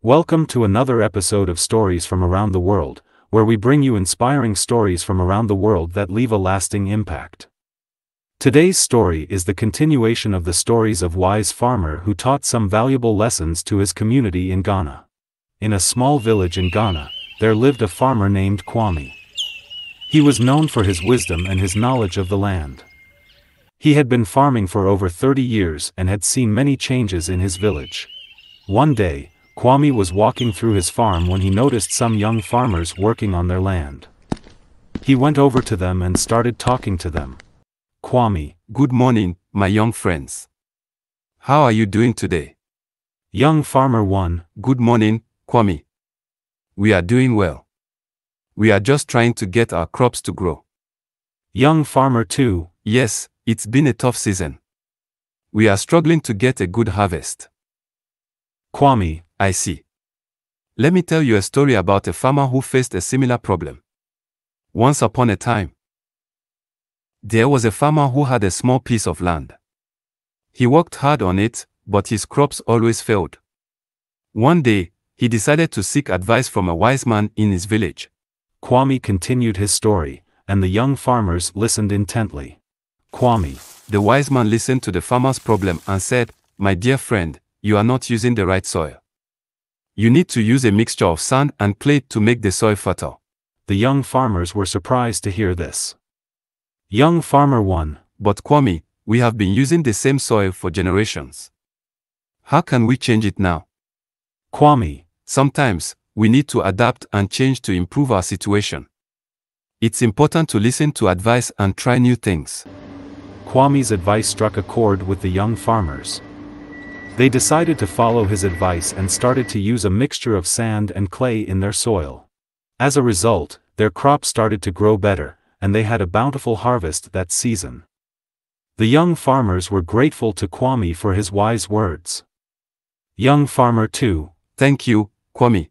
Welcome to another episode of Stories from Around the World, where we bring you inspiring stories from around the world that leave a lasting impact. Today's story is the continuation of the stories of wise farmer who taught some valuable lessons to his community in Ghana. In a small village in Ghana, there lived a farmer named Kwame. He was known for his wisdom and his knowledge of the land. He had been farming for over 30 years and had seen many changes in his village. One day, Kwame was walking through his farm when he noticed some young farmers working on their land. He went over to them and started talking to them. Kwame, good morning, my young friends. How are you doing today? Young Farmer 1, good morning, Kwame. We are doing well. We are just trying to get our crops to grow. Young Farmer 2, yes, it's been a tough season. We are struggling to get a good harvest. Kwame, I see. Let me tell you a story about a farmer who faced a similar problem. Once upon a time, there was a farmer who had a small piece of land. He worked hard on it, but his crops always failed. One day, he decided to seek advice from a wise man in his village. Kwame continued his story, and the young farmers listened intently. Kwame, the wise man listened to the farmer's problem and said, "My dear friend, you are not using the right soil. You need to use a mixture of sand and clay to make the soil fertile." The young farmers were surprised to hear this. Young Farmer 1, but Kwame, we have been using the same soil for generations. How can we change it now? Kwame, sometimes, we need to adapt and change to improve our situation. It's important to listen to advice and try new things. Kwame's advice struck a chord with the young farmers. They decided to follow his advice and started to use a mixture of sand and clay in their soil. As a result, their crops started to grow better, and they had a bountiful harvest that season. The young farmers were grateful to Kwame for his wise words. Young Farmer 2, thank you, Kwame.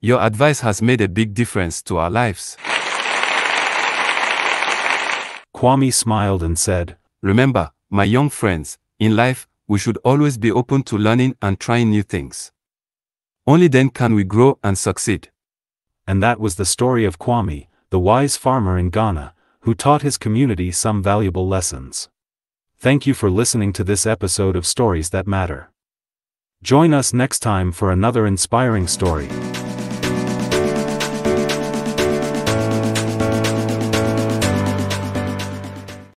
Your advice has made a big difference to our lives. Kwame smiled and said, remember, my young friends, in life, we should always be open to learning and trying new things. Only then can we grow and succeed. And that was the story of Kwame, the wise farmer in Ghana, who taught his community some valuable lessons. Thank you for listening to this episode of Stories That Matter. Join us next time for another inspiring story.